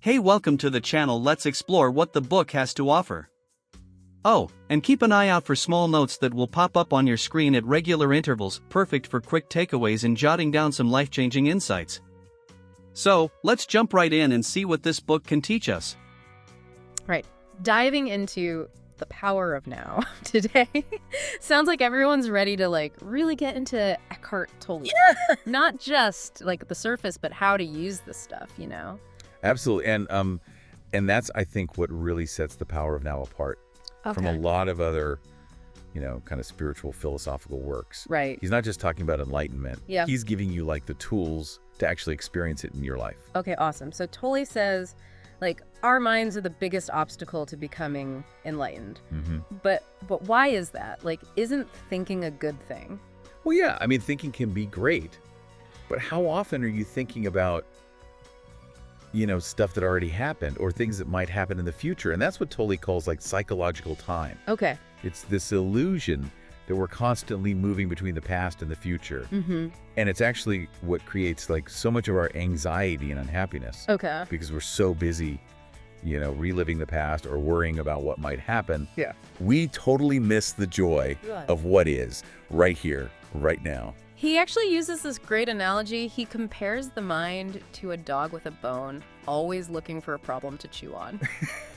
Hey, welcome to the channel. Let's explore what the book has to offer. Oh, and keep an eye out for small notes that will pop up on your screen at regular intervals, perfect for quick takeaways and jotting down some life-changing insights. So, let's jump right in and see what this book can teach us. Right. Diving into the power of now today. Sounds like everyone's ready to really get into Eckhart Tolle. Not just the surface, but how to use this stuff, Absolutely. And that's, I think, what really sets the power of now apart from a lot of other, kind of spiritual philosophical works. Right. He's not just talking about enlightenment. Yeah. He's giving you the tools to actually experience it in your life. Okay, awesome. So Tolle says, our minds are the biggest obstacle to becoming enlightened. Mm-hmm. But why is that? Isn't thinking a good thing? Well, yeah. I mean, thinking can be great, but how often are you thinking about stuff that already happened or things that might happen in the future? And that's what Tolle calls psychological time. Okay. It's this illusion that we're constantly moving between the past and the future. Mm-hmm. And it's actually what creates so much of our anxiety and unhappiness. Okay. Because we're so busy, reliving the past or worrying about what might happen. Yeah. We totally miss the joy of what is right here, right now. He actually uses this great analogy. He compares the mind to a dog with a bone, always looking for a problem to chew on.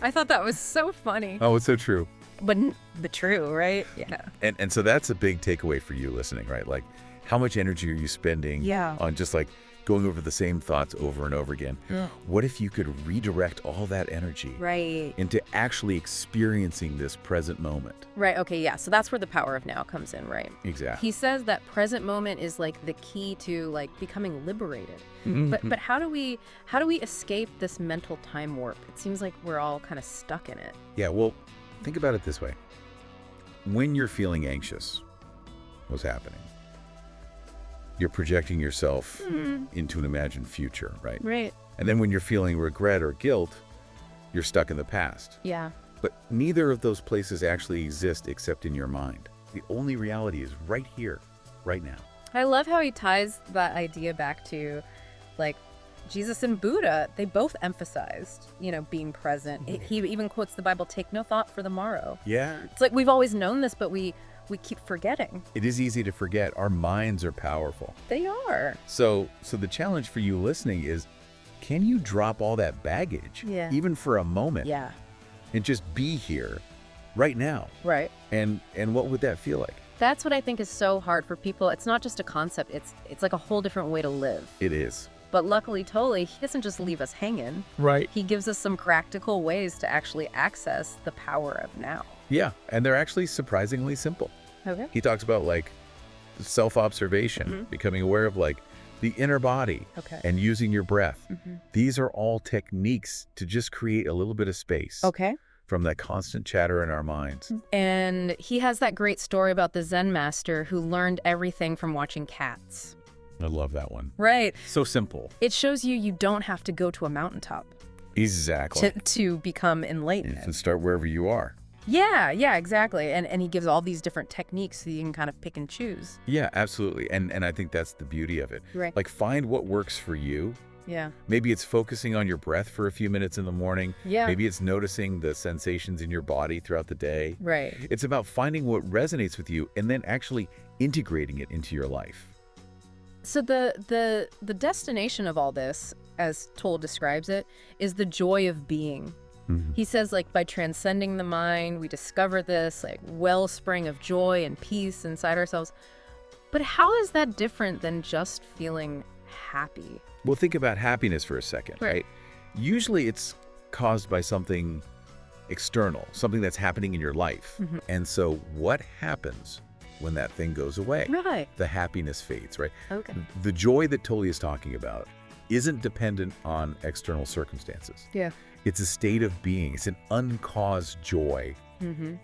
I thought that was so funny. Oh, it's so true. But true, right? Yeah. And so that's a big takeaway for you listening, right? How much energy are you spending on just going over the same thoughts over and over again? Yeah. What if you could redirect all that energy into actually experiencing this present moment? Right. Okay. Yeah. So that's where the power of now comes in, right? Exactly. He says that present moment is the key to becoming liberated. Mm-hmm. But how do we escape this mental time warp? It seems like we're all kind of stuck in it. Yeah. Well, think about it this way. When you're feeling anxious, what's happening? You're projecting yourself into an imagined future, right? Right. And then when you're feeling regret or guilt, you're stuck in the past. Yeah. But neither of those places actually exist except in your mind. The only reality is right here, right now. I love how he ties that idea back to Jesus and Buddha. They both emphasized, being present. He even quotes the Bible, "Take no thought for the morrow." Yeah. It's we've always known this, but we keep forgetting. It is easy to forget. Our minds are powerful. They are. So the challenge for you listening is, can you drop all that baggage, even for a moment, and just be here right now? Right. And what would that feel like? That's what I think is so hard for people. It's not just a concept. It's a whole different way to live. It is. But luckily, Tolle, he doesn't just leave us hanging. Right. He gives us some practical ways to actually access the power of now. Yeah, and they're actually surprisingly simple. Okay. He talks about self-observation, becoming aware of the inner body, and using your breath. These are all techniques to just create a little bit of space. Okay. From that constant chatter in our minds. And he has that great story about the Zen master who learned everything from watching cats. I love that one. Right. So simple. It shows you don't have to go to a mountaintop. Exactly. To become enlightened. You can start wherever you are. Yeah, exactly. And he gives all these different techniques so you can kind of pick and choose. Yeah, absolutely. And I think that's the beauty of it. Right. Find what works for you. Yeah. Maybe it's focusing on your breath for a few minutes in the morning. Yeah. Maybe it's noticing the sensations in your body throughout the day. Right. It's about finding what resonates with you and then actually integrating it into your life. So the destination of all this, as Tolle describes it, is the joy of being. He says, by transcending the mind, we discover this wellspring of joy and peace inside ourselves. But how is that different than just feeling happy? Well, think about happiness for a second, right? Usually it's caused by something external, something that's happening in your life. And so what happens when that thing goes away? Right. The happiness fades, right? Okay. The joy that Tolle is talking about isn't dependent on external circumstances. Yeah. It's a state of being. It's an uncaused joy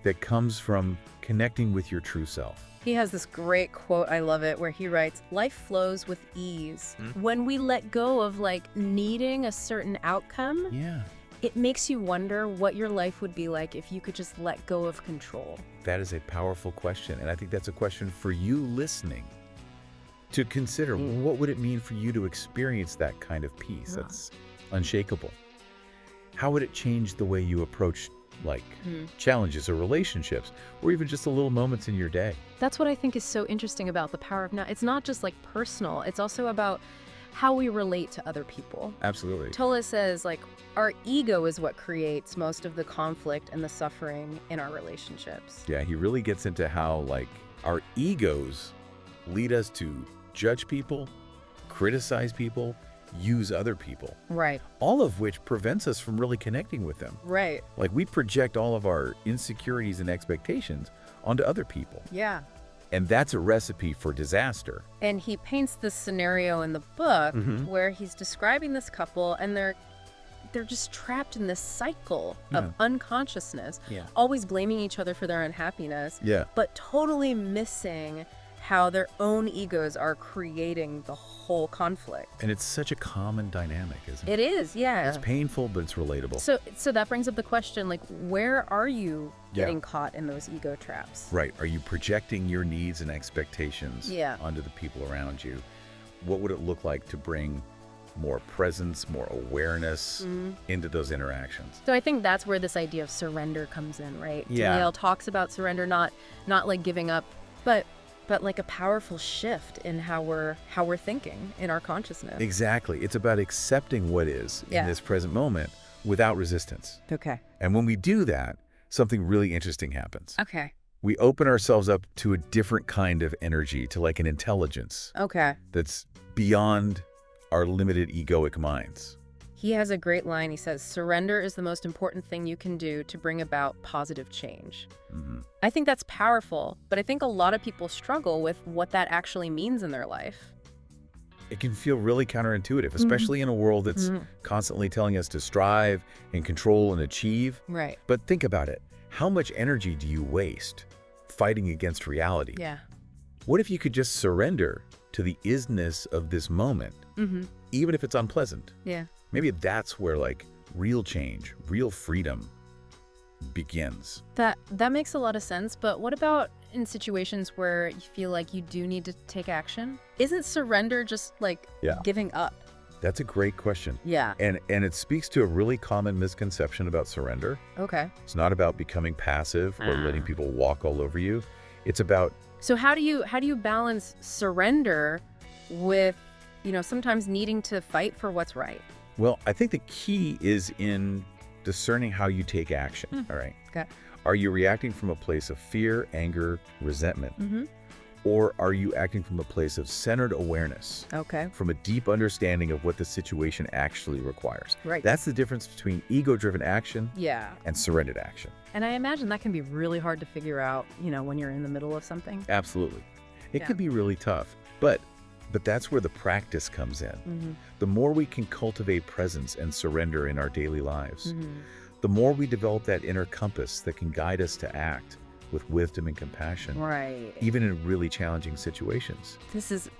that comes from connecting with your true self. He has this great quote, I love it, where he writes, "Life flows with ease. When we let go of needing a certain outcome, it makes you wonder what your life would be like if you could just let go of control." That is a powerful question, and I think that's a question for you listening to consider. What would it mean for you to experience that kind of peace that's unshakable? how would it change the way you approach like challenges or relationships, or even just the little moments in your day? That's what I think is so interesting about the power of now. It's not just like personal, it's also about how we relate to other people. Absolutely. Tolle says, like, our ego is what creates most of the conflict and the suffering in our relationships. Yeah, he really gets into how, like, our egos lead us to judge people, criticize people, use other people. Right. All of which prevents us from really connecting with them. Right. Like, we project all of our insecurities and expectations onto other people. Yeah. And that's a recipe for disaster. And he paints this scenario in the book where he's describing this couple, and they're just trapped in this cycle of unconsciousness, always blaming each other for their unhappiness, but totally missing how their own egos are creating the whole conflict. And it's such a common dynamic, isn't it? It is, yeah. It's painful, but it's relatable. So that brings up the question, like, where are you getting caught in those ego traps? Right. Are you projecting your needs and expectations onto the people around you? What would it look like to bring more presence, more awareness into those interactions? So I think that's where this idea of surrender comes in, right? Yeah. Dale talks about surrender, not like giving up, but like a powerful shift in how we're thinking in our consciousness. Exactly. It's about accepting what is in this present moment without resistance. Okay. And when we do that, something really interesting happens. Okay. We open ourselves up to a different kind of energy, to like an intelligence Okay. that's beyond our limited egoic minds. He has a great line. He says, surrender is the most important thing you can do to bring about positive change. I think that's powerful, but I think a lot of people struggle with what that actually means in their life. It can feel really counterintuitive, especially in a world that's constantly telling us to strive and control and achieve. Right. But think about it. How much energy do you waste fighting against reality? Yeah. What if you could just surrender to the isness of this moment, even if it's unpleasant? Yeah. Maybe that's where like real change, real freedom begins. That makes a lot of sense, but what about in situations where you feel like you do need to take action? Isn't surrender just like giving up? That's a great question. Yeah. And it speaks to a really common misconception about surrender. Okay. It's not about becoming passive or letting people walk all over you. It's about... So how do you balance surrender with, sometimes needing to fight for what's right? Well, I think the key is in discerning how you take action, all right? Okay. Are you reacting from a place of fear, anger, resentment? Or are you acting from a place of centered awareness? Okay. From a deep understanding of what the situation actually requires. Right. That's the difference between ego-driven action and surrendered action. And I imagine that can be really hard to figure out, when you're in the middle of something. Absolutely. It can be really tough, but that's where the practice comes in. The more we can cultivate presence and surrender in our daily lives, the more we develop that inner compass that can guide us to act with wisdom and compassion, right? Even in really challenging situations. This is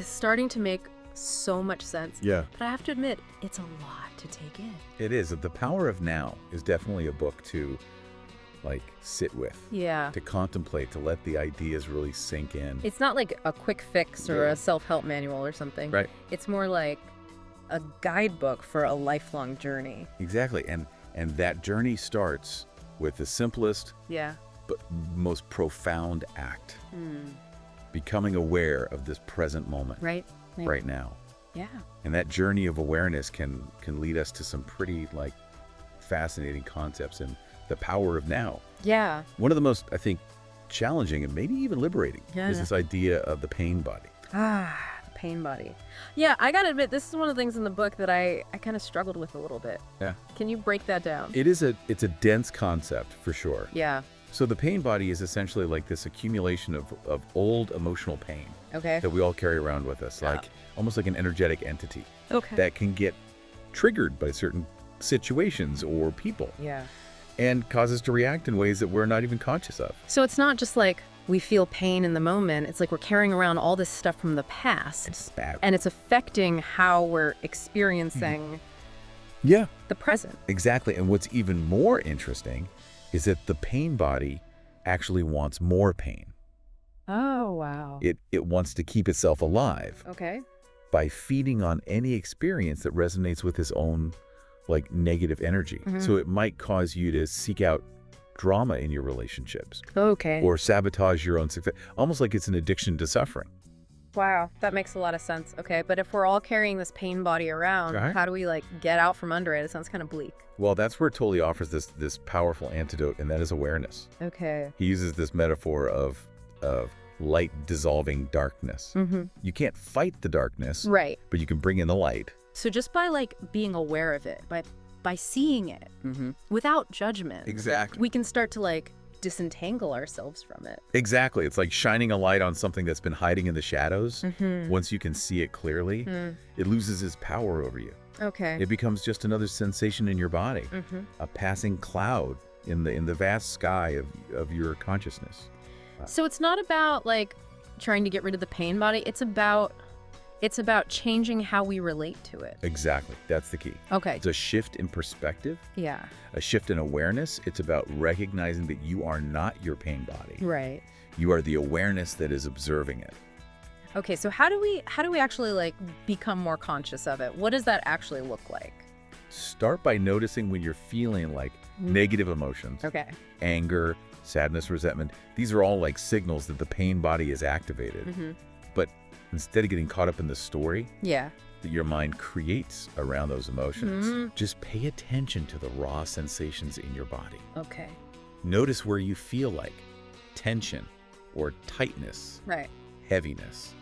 starting to make so much sense. Yeah. But I have to admit, it's a lot to take in. It is. The Power of Now is definitely a book to like sit with, to contemplate, to let the ideas really sink in. It's not like a quick fix or a self-help manual or something. Right. It's more like a guidebook for a lifelong journey. Exactly. And that journey starts with the simplest but most profound act. Becoming aware of this present moment. Right now. Yeah. And that journey of awareness can lead us to some pretty like fascinating concepts in the power of now. Yeah. One of the most, I think, challenging and maybe even liberating is this idea of the pain body. The pain body. Yeah, I gotta admit, this is one of the things in the book that I kind of struggled with a little bit. Yeah. Can you break that down? It's a dense concept for sure. Yeah. So the pain body is essentially like this accumulation of old emotional pain that we all carry around with us, like almost like an energetic entity that can get triggered by certain situations or people. Yeah. And cause us to react in ways that we're not even conscious of. So it's not just like we feel pain in the moment. It's like we're carrying around all this stuff from the past. It's bad. And it's affecting how we're experiencing the present. Exactly. And what's even more interesting is that the pain body actually wants more pain. Oh, wow. It wants to keep itself alive. Okay. By feeding on any experience that resonates with its own like negative energy. Mm-hmm. So it might cause you to seek out drama in your relationships Okay. or sabotage your own success, almost like it's an addiction to suffering. Wow, that makes a lot of sense. Okay, but if we're all carrying this pain body around, Right. how do we like get out from under it? It sounds kind of bleak. Well, that's where Tolle offers this powerful antidote, and that is awareness. Okay. He uses this metaphor of light dissolving darkness. Mm-hmm. You can't fight the darkness, Right. but you can bring in the light. So just by like being aware of it, by seeing it without judgment, Exactly. we can start to like disentangle ourselves from it. Exactly. It's like shining a light on something that's been hiding in the shadows. Mm-hmm. Once you can see it clearly, it loses its power over you. Okay. It becomes just another sensation in your body, a passing cloud in the vast sky of your consciousness. So it's not about like trying to get rid of the pain body. It's about changing how we relate to it. Exactly. That's the key. Okay. It's a shift in perspective, Yeah. a shift in awareness. It's about recognizing that you are not your pain body. Right. You are the awareness that is observing it. Okay, so how do we actually like become more conscious of it? What does that actually look like? Start by noticing when you're feeling like negative emotions, Okay. anger, sadness, resentment. These are all like signals that the pain body is activated. But instead of getting caught up in the story Yeah. that your mind creates around those emotions, just pay attention to the raw sensations in your body. Okay. Notice where you feel like tension or tightness, Right. heaviness,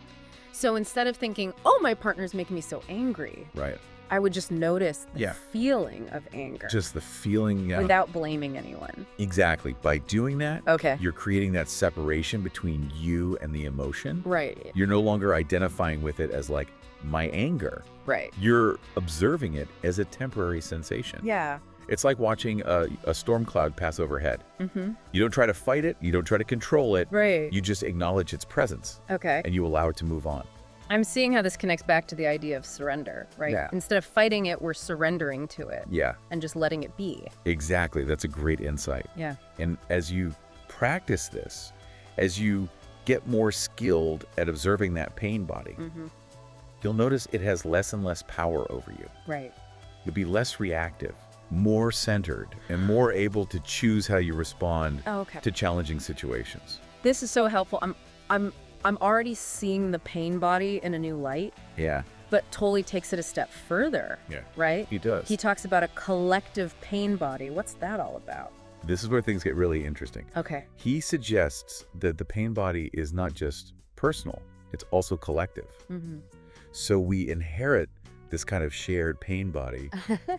So instead of thinking, "Oh, my partner's making me so angry," right? I would just notice the Yeah. feeling of anger Just the feeling. Yeah, without blaming anyone. exactly. By doing that, Okay. you're creating that separation between you and the emotion. Right. You're no longer identifying with it as like my anger. Right. You're observing it as a temporary sensation. Yeah. It's like watching a storm cloud pass overhead. Mm-hmm. You don't try to fight it. You don't try to control it. Right. You just acknowledge its presence Okay. and you allow it to move on. I'm seeing how this connects back to the idea of surrender, right? Yeah. Instead of fighting it, we're surrendering to it Yeah, and just letting it be. exactly. That's a great insight. Yeah. And as you practice this, as you get more skilled at observing that pain body, you'll notice it has less and less power over you. Right. You'll be less reactive, more centered, and more able to choose how you respond Oh, okay. to challenging situations. This is so helpful. I'm already seeing the pain body in a new light, Yeah, but Tolle takes it a step further. Yeah. Right? he does. He talks about a collective pain body. What's that all about? This is where things get really interesting. Okay. He suggests that the pain body is not just personal, it's also collective. So we inherit this kind of shared pain body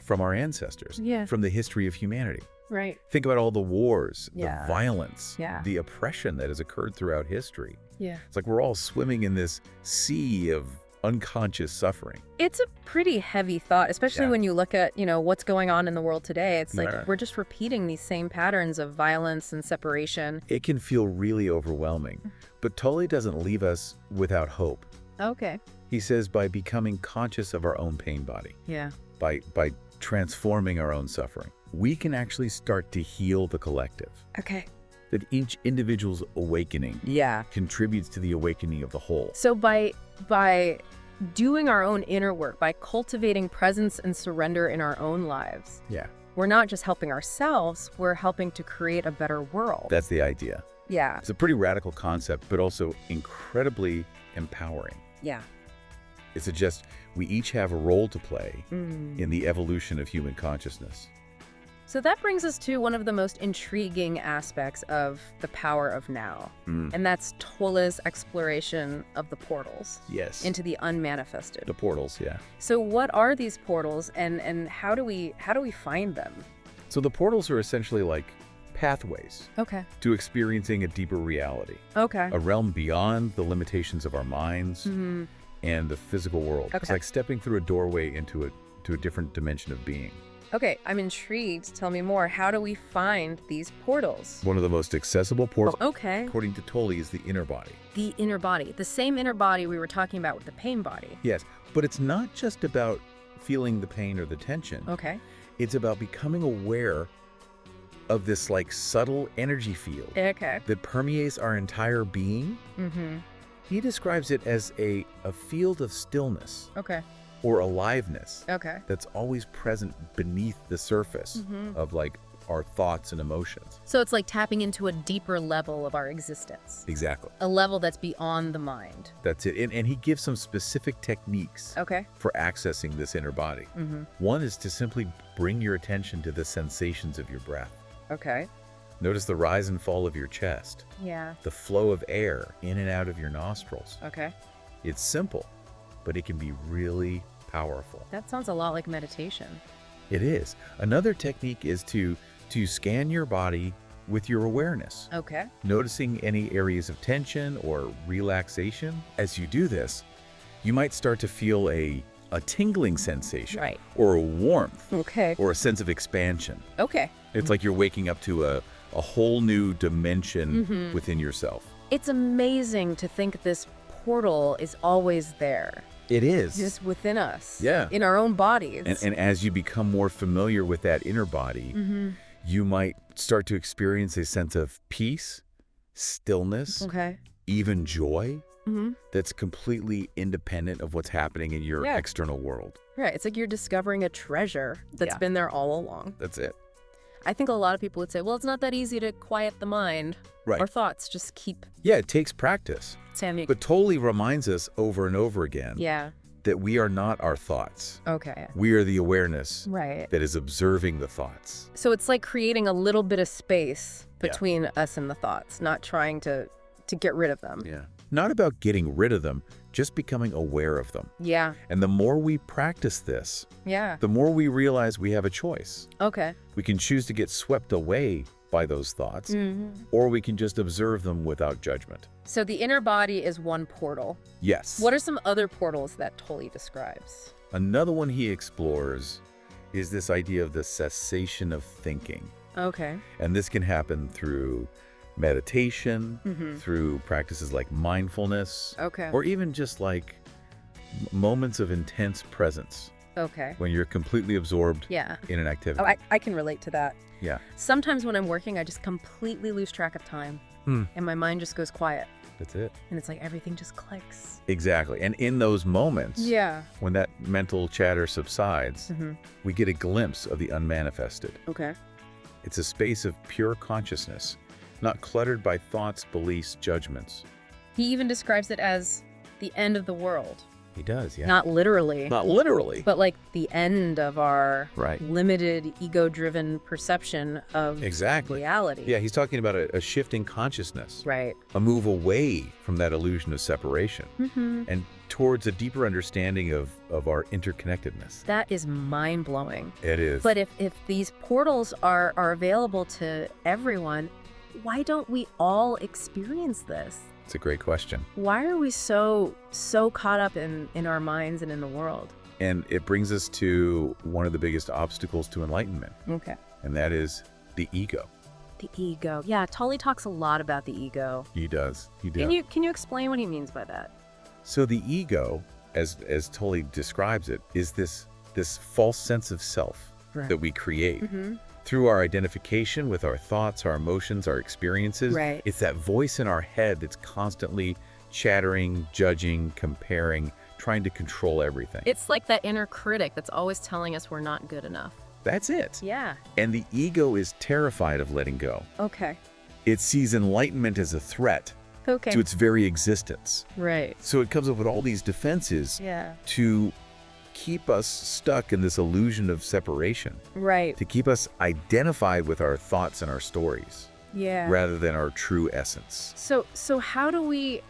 from our ancestors, Yeah. from the history of humanity. Right. Think about all the wars, Yeah. the violence, Yeah. the oppression that has occurred throughout history. Yeah. It's like we're all swimming in this sea of unconscious suffering. It's a pretty heavy thought, especially Yeah. when you look at, what's going on in the world today. It's like Right. we're just repeating these same patterns of violence and separation. It can feel really overwhelming, but Tolle doesn't leave us without hope. Okay. He says by becoming conscious of our own pain body, Yeah. by transforming our own suffering, we can actually start to heal the collective. Okay. That each individual's awakening Yeah. contributes to the awakening of the whole. So by doing our own inner work, by cultivating presence and surrender in our own lives, Yeah, we're not just helping ourselves, we're helping to create a better world. that's the idea. Yeah. It's a pretty radical concept, but also incredibly empowering. Yeah. It suggests we each have a role to play in the evolution of human consciousness. So that brings us to one of the most intriguing aspects of the power of now, and that's Tolle's exploration of the portals Yes. into the unmanifested. The portals, yeah. So what are these portals, and how do we find them? So the portals are essentially like pathways Okay. to experiencing a deeper reality, Okay. a realm beyond the limitations of our minds and the physical world. It's Okay. like stepping through a doorway into a different dimension of being. Okay, I'm intrigued. Tell me more. How do we find these portals? One of the most accessible portals, Okay. according to Tolle, is the inner body. The inner body. The same inner body we were talking about with the pain body. Yes, but it's not just about feeling the pain or the tension. Okay. It's about becoming aware of this like subtle energy field Okay. that permeates our entire being. Mm-hmm. He describes it as a field of stillness. Okay. or aliveness Okay. that's always present beneath the surface of like our thoughts and emotions. So it's like tapping into a deeper level of our existence. Exactly. A level that's beyond the mind. That's it. And he gives some specific techniques Okay. for accessing this inner body. One is to simply bring your attention to the sensations of your breath. Okay. Notice the rise and fall of your chest, Yeah. the flow of air in and out of your nostrils. Okay. It's simple, but it can be really powerful. That sounds a lot like meditation. It is. Another technique is to scan your body with your awareness, Okay. noticing any areas of tension or relaxation. As you do this, you might start to feel a tingling sensation, Right. or a warmth, Okay. or a sense of expansion. Okay. It's like you're waking up to a whole new dimension within yourself. It's amazing to think this portal is always there, It is. just within us. Yeah. In our own bodies. And as you become more familiar with that inner body, you might start to experience a sense of peace, stillness, Okay. even joy that's completely independent of what's happening in your Yeah. external world. Right. It's like you're discovering a treasure that's Yeah. been there all along. That's it. I think a lot of people would say, well, it's not that easy to quiet the mind. Right. Or thoughts. Just keep Yeah, it takes practice. Sammy. But Tolle reminds us over and over again Yeah. that we are not our thoughts. Okay. We are the awareness Right. that is observing the thoughts. So it's like creating a little bit of space between us and the thoughts, not trying to get rid of them. Yeah. Not about getting rid of them, just becoming aware of them. Yeah. And the more we practice this, Yeah. the more we realize we have a choice. Okay. We can choose to get swept away by those thoughts, or we can just observe them without judgment. So the inner body is one portal. Yes. What are some other portals that Tolle describes? Another one he explores is this idea of the cessation of thinking. Okay. And this can happen through meditation, through practices like mindfulness, Okay. or even just like moments of intense presence Okay. when you're completely absorbed Yeah. in an activity. Oh, I can relate to that. Yeah. Sometimes when I'm working, I just completely lose track of time and my mind just goes quiet. That's it. And it's like everything just clicks. Exactly. And in those moments, Yeah. when that mental chatter subsides, we get a glimpse of the unmanifested. Okay. It's a space of pure consciousness, not cluttered by thoughts, beliefs, judgments. He even describes it as the end of the world. He does, yeah. Not literally, Not literally. but like the end of our Right. limited ego-driven perception of Exactly. reality. Yeah, he's talking about a shift in consciousness, Right. a move away from that illusion of separation Mm-hmm. and towards a deeper understanding of our interconnectedness. That is mind-blowing. It is. But if these portals are available to everyone, why don't we all experience this? It's a great question. Why are we so caught up in our minds and in the world? And it brings us to one of the biggest obstacles to enlightenment, Okay. and that is the ego. The ego. Yeah, Tolle talks a lot about the ego. He does. He does. Can you explain what he means by that? So the ego, as Tolle describes it, is this false sense of self Right. that we create through our identification with our thoughts, our emotions, our experiences. Right. It's that voice in our head that's constantly chattering, judging, comparing, trying to control everything. It's like that inner critic that's always telling us we're not good enough. That's it. Yeah. And the ego is terrified of letting go. Okay. It sees enlightenment as a threat Okay. to its very existence. Right. So it comes up with all these defenses Yeah. to keep us stuck in this illusion of separation, Right. to keep us identified with our thoughts and our stories Yeah. rather than our true essence. So how do we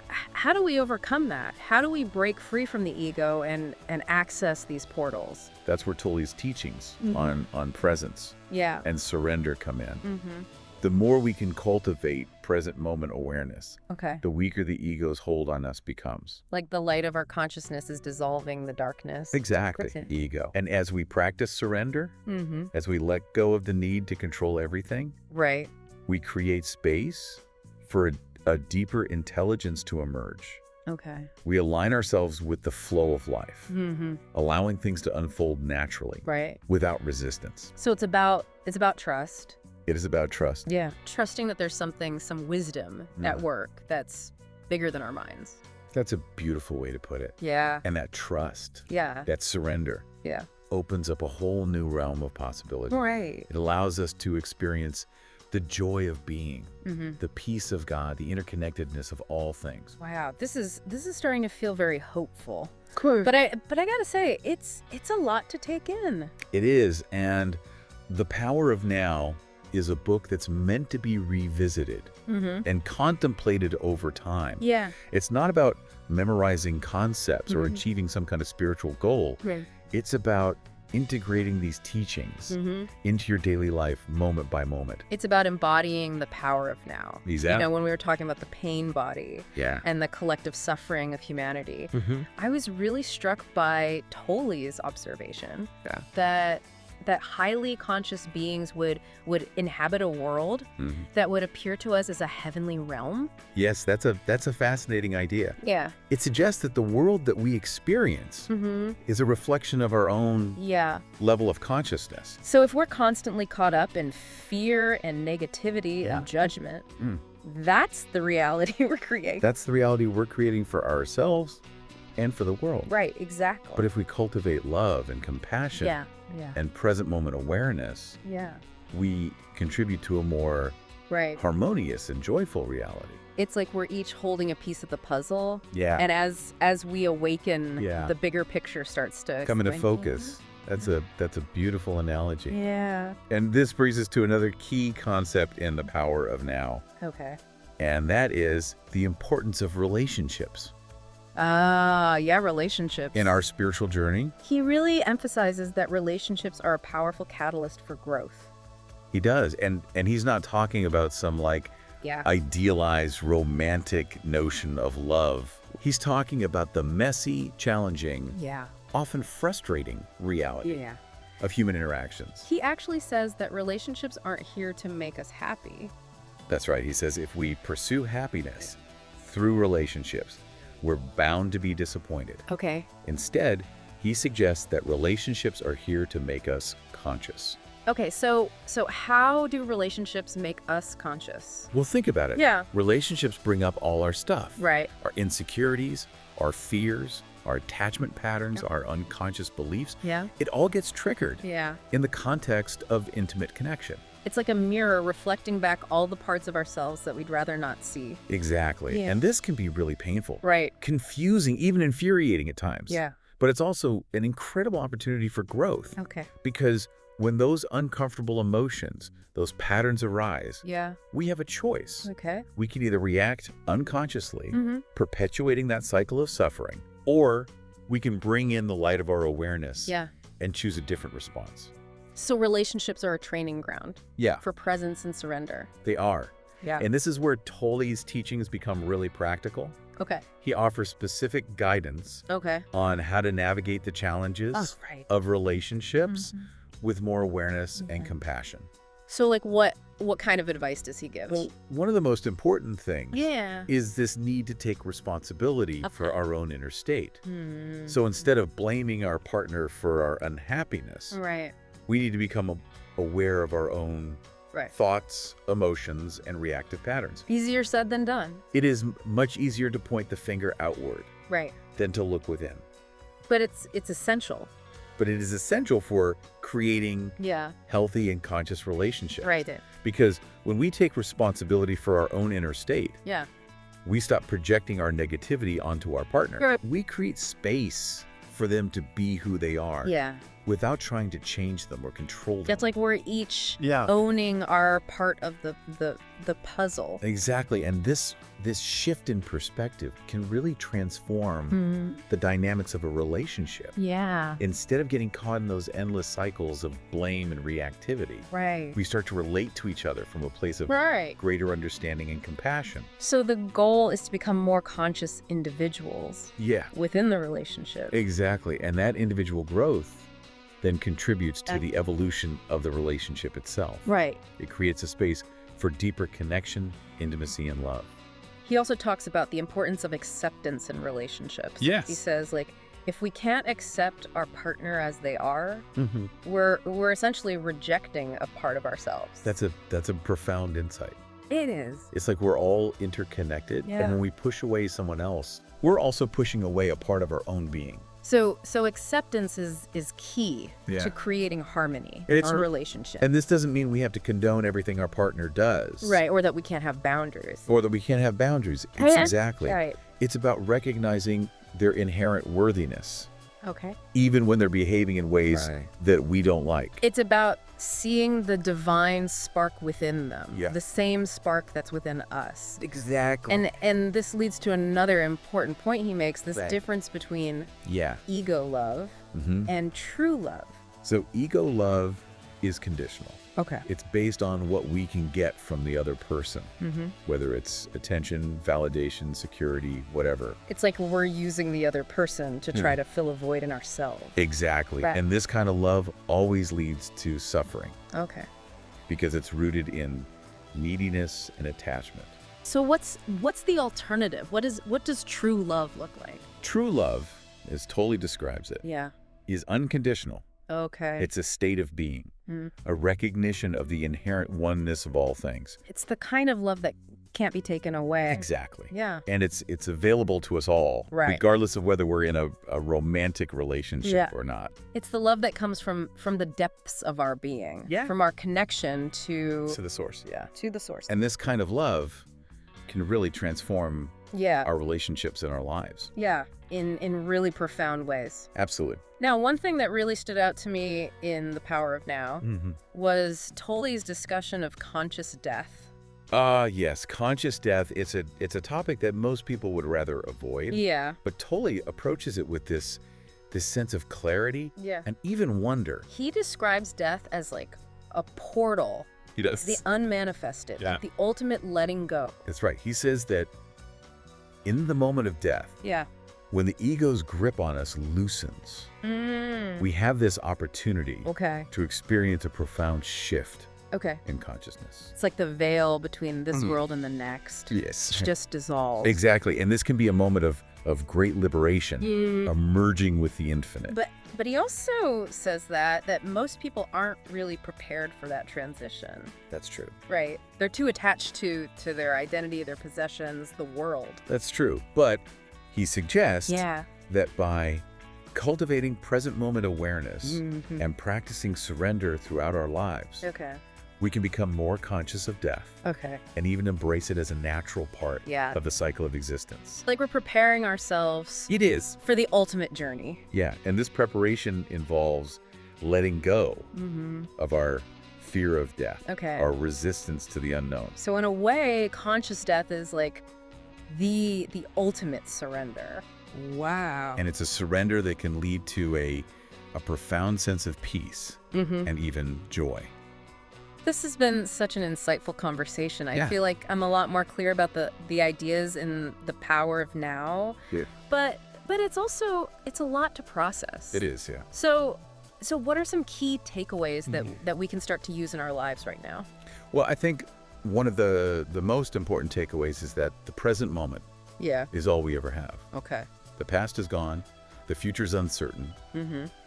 overcome that? How do we break free from the ego and access these portals? That's where Tolle's teachings on presence Yeah. and surrender come in. Mm-hmm. The more we can cultivate present moment awareness, Okay. the weaker the ego's hold on us becomes. Like the light of our consciousness is dissolving the darkness. Exactly. Okay. Ego. And as we practice surrender, Mm-hmm. as we let go of the need to control everything, Right. we create space for a deeper intelligence to emerge. Okay. We align ourselves with the flow of life, Mm-hmm. allowing things to unfold naturally Right. without resistance. So it's about trust. It is about trust. Yeah. Trusting that there's some wisdom at work that's bigger than our minds. That's a beautiful way to put it. Yeah. And that trust, Yeah. that surrender, Yeah. opens up a whole new realm of possibility. Right. It allows us to experience the joy of being, the peace of God, the interconnectedness of all things. Wow. This is starting to feel very hopeful. Cool. But I gotta say, it's a lot to take in. It is, and The Power of Now is a book that's meant to be revisited and contemplated over time. Yeah. It's not about memorizing concepts or achieving some kind of spiritual goal. Right. It's about integrating these teachings into your daily life moment by moment. It's about embodying the power of now. Exactly. You know, when we were talking about the pain body and the collective suffering of humanity, I was really struck by Tolle's observation that highly conscious beings would inhabit a world that would appear to us as a heavenly realm. Yes, that's a fascinating idea. Yeah. It suggests that the world that we experience is a reflection of our own level of consciousness. So if we're constantly caught up in fear and negativity and judgment, that's the reality we're creating. That's the reality we're creating for ourselves and for the world. Right, exactly. But if we cultivate love and compassion and present moment awareness, we contribute to a more harmonious and joyful reality. It's like we're each holding a piece of the puzzle. Yeah. And as we awaken, the bigger picture starts to come into focus. That's a beautiful analogy. Yeah. And this brings us to another key concept in The Power of Now. Okay. And that is the importance of relationships. Relationships. In our spiritual journey. He really emphasizes that relationships are a powerful catalyst for growth. He does. And he's not talking about some idealized romantic notion of love. He's talking about the messy, challenging, often frustrating reality of human interactions. He actually says that relationships aren't here to make us happy. That's right. He says if we pursue happiness through relationships, we're bound to be disappointed. Okay. Instead, he suggests that relationships are here to make us conscious. Okay, so how do relationships make us conscious? Well, think about it. Yeah. Relationships bring up all our stuff. Right. Our insecurities, our fears, our attachment patterns, our unconscious beliefs. Yeah. It all gets triggered in the context of intimate connection. It's like a mirror reflecting back all the parts of ourselves that we'd rather not see. Exactly. Yeah. And this can be really painful. Right. Confusing, even infuriating at times. Yeah. But it's also an incredible opportunity for growth. Okay. Because when those uncomfortable emotions, those patterns arise, we have a choice. Okay. We can either react unconsciously, perpetuating that cycle of suffering, or we can bring in the light of our awareness and choose a different response. So relationships are a training ground for presence and surrender. They are. Yeah. And this is where Tolle's teachings become really practical. Okay. He offers specific guidance on how to navigate the challenges of relationships with more awareness and compassion. So like what kind of advice does he give? Well, one of the most important things is this need to take responsibility for our own inner state. So instead of blaming our partner for our unhappiness, we need to become aware of our own thoughts, emotions, and reactive patterns. Easier said than done. It is much easier to point the finger outward than to look within. But it's essential. But it is essential for creating healthy and conscious relationships. Because when we take responsibility for our own inner state, we stop projecting our negativity onto our partner. We create space for them to be who they are without trying to change them or control them. That's like we're each owning our part of the puzzle. Exactly. And this shift in perspective can really transform the dynamics of a relationship. Instead of getting caught in those endless cycles of blame and reactivity, we start to relate to each other from a place of greater understanding and compassion. So the goal is to become more conscious individuals within the relationship. Exactly. And that individual growth then contributes to the evolution of the relationship itself. It creates a space for deeper connection, intimacy, and love. He also talks about the importance of acceptance in relationships. He says, like, if we can't accept our partner as they are, we're essentially rejecting a part of ourselves. That's a profound insight. It is. It's like we're all interconnected, and when we push away someone else, we're also pushing away a part of our own being. So acceptance is key Yeah. to creating harmony And in it's- our relationship. And this doesn't mean we have to condone everything our partner does. Right, or that we can't have boundaries. Or that we can't have boundaries. It's exactly. Right. It's about recognizing their inherent worthiness, Okay. even when they're behaving in ways Right. that we don't like. It's about seeing the divine spark within them. Yeah. The same spark that's within us. Exactly. And this leads to another important point he makes, this Right. difference between Yeah. ego love and true love. So ego love is conditional. Okay. It's based on what we can get from the other person, whether it's attention, validation, security, whatever. It's like we're using the other person to try to fill a void in ourselves. Exactly. Right. And this kind of love always leads to suffering Okay. because it's rooted in neediness and attachment. So what's the alternative? What does true love look like? True love, as Tolle describes it, Yeah. is unconditional. Okay. It's a state of being, a recognition of the inherent oneness of all things. It's the kind of love that can't be taken away. Exactly. Yeah. And it's available to us all, Right. regardless of whether we're in a romantic relationship Yeah. or not. It's the love that comes from the depths of our being. Yeah. From our connection to To the source, yeah. the source. And this kind of love can really transform Yeah. our relationships and our lives. Yeah. In really profound ways. Absolutely. Now, one thing that really stood out to me in The Power of Now was Tolle's discussion of conscious death. Yes, conscious death, it's a topic that most people would rather avoid. Yeah. But Tolle approaches it with this sense of clarity Yeah. and even wonder. He describes death as like a portal, He does. the unmanifested, Yeah. like the ultimate letting go. That's right. He says that in the moment of death, Yeah. when the ego's grip on us loosens, we have this opportunity Okay. to experience a profound shift Okay. in consciousness. It's like the veil between this world and the next. Yes. It's just dissolved. Exactly. And this can be a moment of great liberation, a merging with the infinite. But he also says that most people aren't really prepared for that transition. That's true. Right. They're too attached to their identity, their possessions, the world. That's true. But he suggests Yeah. that by cultivating present moment awareness and practicing surrender throughout our lives, Okay. we can become more conscious of death Okay. and even embrace it as a natural part Yeah. of the cycle of existence. Like we're preparing ourselves It is. for the ultimate journey. Yeah. And this preparation involves letting go of our fear of death, Okay. our resistance to the unknown. So in a way, conscious death is like the ultimate surrender. Wow. And it's a surrender that can lead to a profound sense of peace and even joy. This has been such an insightful conversation. I Yeah. feel like I'm a lot more clear about the ideas in The Power of Now. Yeah. But it's a lot to process. It is, yeah. So what are some key takeaways that we can start to use in our lives right now? Well, I think one of the most important takeaways is that the present moment Yeah. is all we ever have. Okay. The past is gone, the future's uncertain,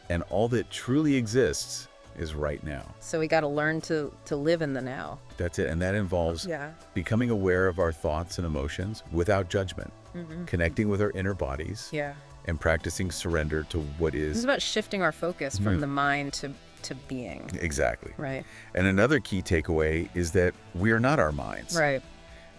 and all that truly exists is right now. So we got to learn to live in the now. That's it, and that involves Yeah. becoming aware of our thoughts and emotions without judgment, connecting with our inner bodies, Yeah. and practicing surrender to what This is is. about shifting our focus from the mind to being. Exactly. Right. And another key takeaway is that we are not our minds. Right.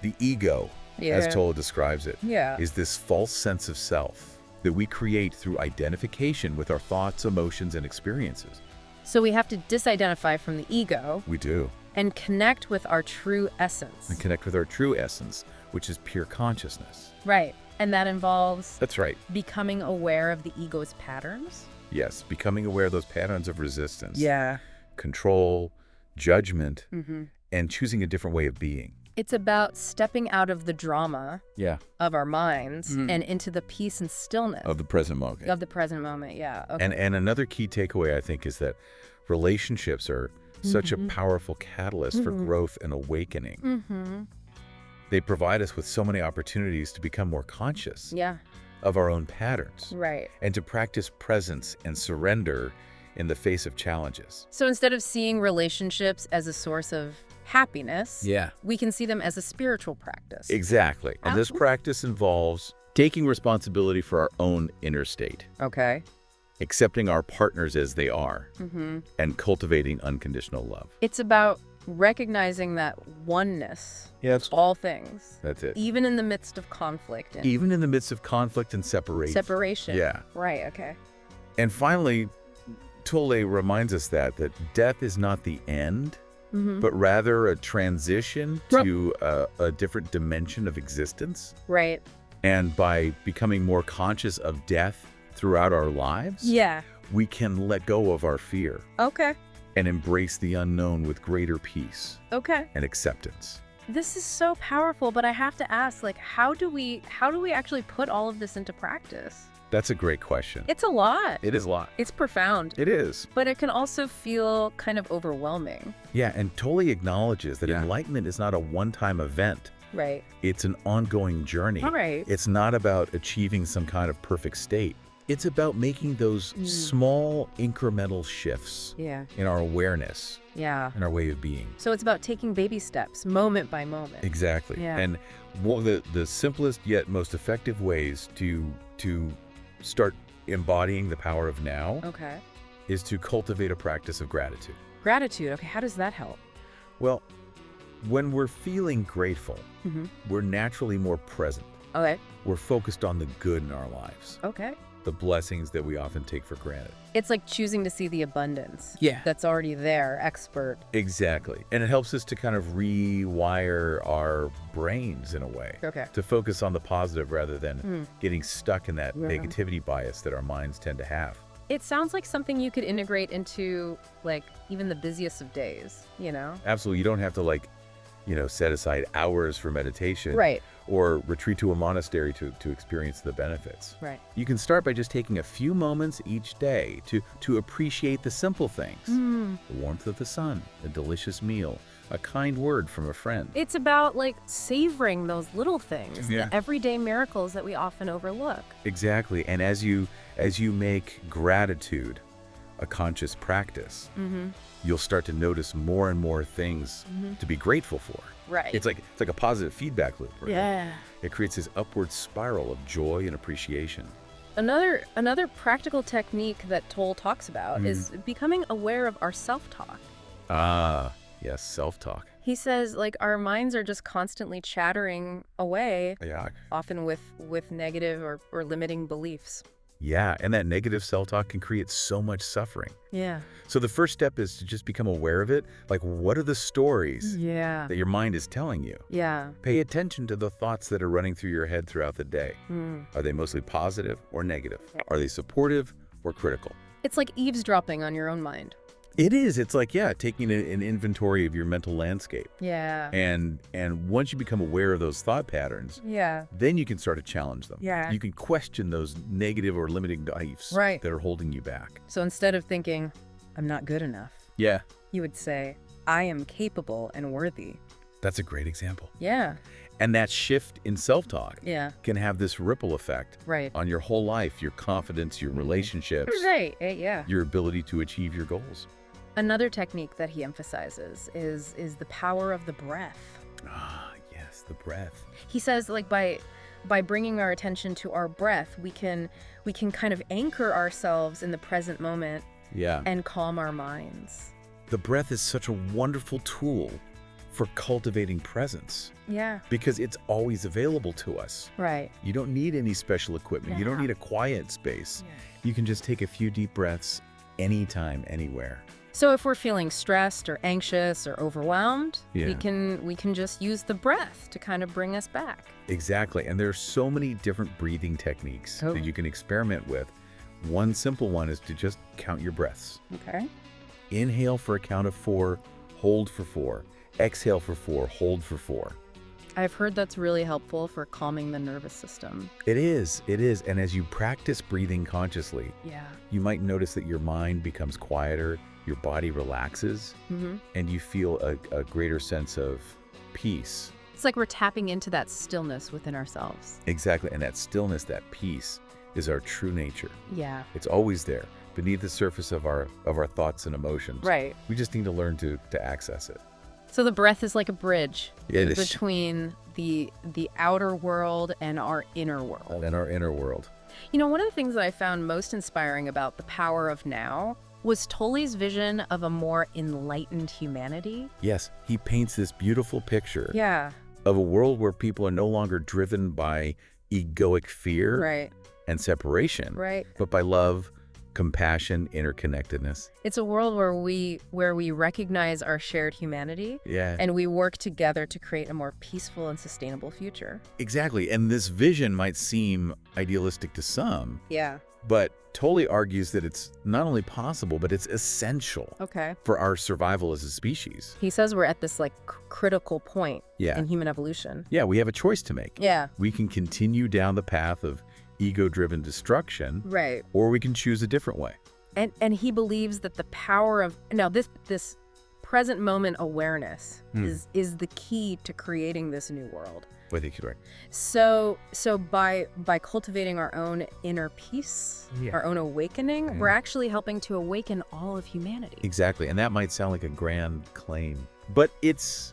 The ego, Yeah. as Tolle describes it, Yeah. is this false sense of self that we create through identification with our thoughts, emotions, and experiences. So we have to disidentify from the ego We do. and connect with our true essence. And connect with our true essence, which is pure consciousness. Right. And that involves That's right. becoming aware of the ego's patterns. Yes, becoming aware of those patterns of resistance, Yeah. control, judgment, and choosing a different way of being. It's about stepping out of the drama Yeah. of our minds and into the peace and stillness Of the present moment. of the present moment. Yeah. Okay. And another key takeaway, I think, is that relationships are such a powerful catalyst for growth and awakening. They provide us with so many opportunities to become more conscious Yeah. of our own patterns Right. and to practice presence and surrender in the face of challenges. So instead of seeing relationships as a source of happiness, Yeah. we can see them as a spiritual practice. Exactly. And this Absolutely. practice involves Taking responsibility for our own inner state, Okay. accepting our partners as they are, and cultivating unconditional love. It's about recognizing that oneness, Yeah, all things, that's it. even in the midst of conflict and Even in the midst of conflict and separation. Yeah. Right, okay. And finally, Tolle reminds us that death is not the end, but rather a transition to a different dimension of existence. Right. And by becoming more conscious of death throughout our lives, Yeah. we can let go of our fear Okay. and embrace the unknown with greater peace Okay. and acceptance. This is so powerful, but I have to ask, like, how do we actually put all of this into practice? That's a great question. It's a lot. It is a lot. It's profound. It is. But it can also feel kind of overwhelming. Yeah, and Tolle acknowledges that Yeah. enlightenment is not a one-time event. Right. It's an ongoing journey. All right. It's not about achieving some kind of perfect state. It's about making those small incremental shifts Yeah. in our awareness Yeah. and our way of being. So it's about taking baby steps, moment by moment. Exactly. Yeah. And one of the simplest yet most effective ways to start embodying the power of now Okay. is to cultivate a practice of gratitude. Gratitude. Okay, how does that help? Well, when we're feeling grateful, we're naturally more present. Okay. We're focused on the good in our lives, Okay. the blessings that we often take for granted. It's like choosing to see the abundance. Yeah. That's already there, expert. Exactly. And it helps us to kind of rewire our brains in a way. Okay. To focus on the positive rather than getting stuck in that Yeah. negativity bias that our minds tend to have. It sounds like something you could integrate into, like, even the busiest of days, you know? Absolutely. You don't have to set aside hours for meditation. Right. Or retreat to a monastery to experience the benefits. Right. You can start by just taking a few moments each day to appreciate the simple things. The warmth of the sun, a delicious meal, a kind word from a friend. It's about, like, savoring those little things, Yeah. the everyday miracles that we often overlook. Exactly. And as you make gratitude a conscious practice, you'll start to notice more and more things to be grateful for. Right. It's like a positive feedback loop. Right? Yeah. It creates this upward spiral of joy and appreciation. Another practical technique that Tolle talks about is becoming aware of our self-talk. Ah, yes, self-talk. He says, like, our minds are just constantly chattering away, Yeah. often with negative or limiting beliefs. Yeah, and that negative self-talk can create so much suffering. Yeah. So the first step is to just become aware of it. Like, what are the stories Yeah. that your mind is telling you? Yeah. Pay attention to the thoughts that are running through your head throughout the day. Mm. Are they mostly positive or negative? Are they supportive or critical? It's like eavesdropping on your own mind. It is. It's like, yeah, taking an inventory of your mental landscape. Yeah. And once you become aware of those thought patterns, Yeah. then you can start to challenge them. Yeah. You can question those negative or limiting beliefs Right. that are holding you back. So instead of thinking, I'm not good enough, Yeah. you would say, I am capable and worthy. That's a great example. Yeah. And that shift in self-talk Yeah. can have this ripple effect Right. on your whole life, your confidence, your relationships, Right. Yeah. your ability to achieve your goals. Another technique that he emphasizes is the power of the breath. Ah, yes, the breath. He says, like, by bringing our attention to our breath, we can kind of anchor ourselves in the present moment Yeah. and calm our minds. The breath is such a wonderful tool for cultivating presence Yeah. because it's always available to us. Right. You don't need any special equipment. You don't need a quiet space. You can just take a few deep breaths anytime, anywhere. So if we're feeling stressed or anxious or overwhelmed, Yeah. we can just use the breath to kind of bring us back. Exactly. And there are so many different breathing techniques Oh. that you can experiment with. One simple one is to just count your breaths. Okay. Inhale for a count of 4, hold for 4. Exhale for 4, hold for 4. I've heard that's really helpful for calming the nervous system. It is. And as you practice breathing consciously, Yeah. you might notice that your mind becomes quieter, your body relaxes, and you feel a greater sense of peace. It's like we're tapping into that stillness within ourselves. Exactly. And that stillness, that peace, is our true nature. Yeah. It's always there, beneath the surface of our thoughts and emotions. Right. We just need to learn to access it. So the breath is like a bridge It is. between the outer world and our inner world. And our inner world. You know, one of the things that I found most inspiring about the power of now was Tolle's vision of a more enlightened humanity. Yes, he paints this beautiful picture Yeah. of a world where people are no longer driven by egoic fear Right. and separation, Right. but by love, compassion, interconnectedness. It's a world where we recognize our shared humanity Yeah, and we work together to create a more peaceful and sustainable future. exactly. And this vision might seem idealistic to some, Yeah. but Tolle argues that it's not only possible, but it's essential Okay. for our survival as a species. He says we're at this like critical point Yeah. in human evolution. Yeah, we have a choice to make. Yeah. We can continue down the path of ego-driven destruction, Right. or we can choose a different way. And he believes that the power of now this present moment awareness is the key to creating this new world. I think you're right. So by cultivating our own inner peace, our own awakening, we're actually helping to awaken all of humanity. Exactly, and that might sound like a grand claim, but it's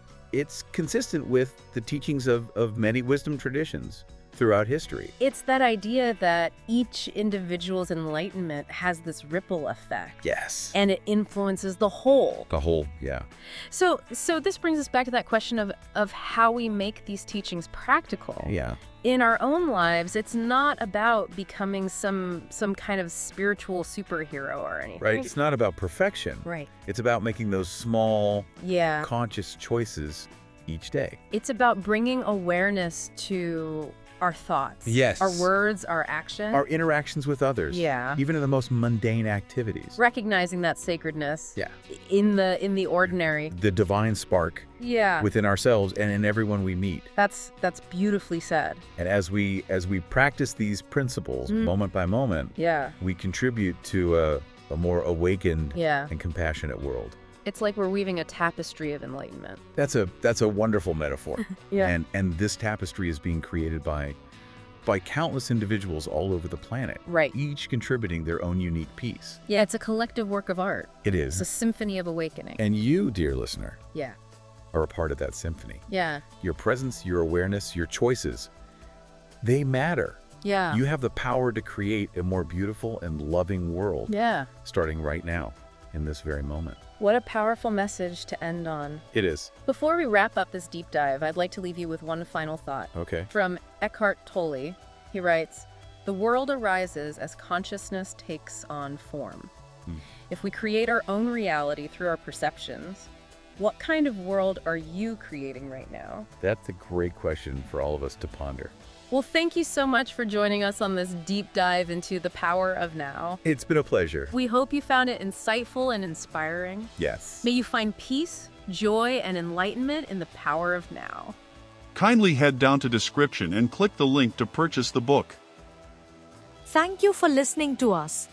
consistent with the teachings of many wisdom traditions throughout history. It's that idea that each individual's enlightenment has this ripple effect. Yes. And it influences the whole. The whole, yeah. So this brings us back to that question of how we make these teachings practical. Yeah. In our own lives, it's not about becoming some kind of spiritual superhero or anything. Right. It's not about perfection. Right. It's about making those small, Yeah. conscious choices each day. It's about bringing awareness to our thoughts. Yes. Our words, our actions. Our interactions with others. Yeah. Even in the most mundane activities. Recognizing that sacredness. Yeah. In the ordinary. The divine spark Yeah. within ourselves and in everyone we meet. That's beautifully said. And as we practice these principles moment by moment, Yeah. we contribute to a more awakened Yeah. and compassionate world. It's like we're weaving a tapestry of enlightenment. That's a wonderful metaphor. Yeah. And this tapestry is being created by countless individuals all over the planet. Right. Each contributing their own unique piece. Yeah, it's a collective work of art. It It's a is. symphony of awakening. And you, dear listener, Yeah. are a part of that symphony. Yeah. Your presence, your awareness, your choices, they matter. Yeah. You have the power to create a more beautiful and loving world, Yeah. starting right now, in this very moment. What a powerful message to end on. It is. Before we wrap up this deep dive, I'd like to leave you with one final thought. Okay. From Eckhart Tolle, he writes, "The world arises as consciousness takes on form. If we create our own reality through our perceptions, what kind of world are you creating right now?" That's a great question for all of us to ponder. Well, thank you so much for joining us on this deep dive into the power of now. It's been a pleasure. We hope you found it insightful and inspiring. Yes. May you find peace, joy, and enlightenment in the power of now. Kindly head down to description and click the link to purchase the book. Thank you for listening to us.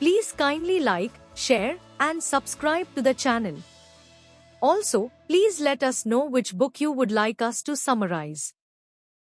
Please kindly like, share, and subscribe to the channel. Also, please let us know which book you would like us to summarize.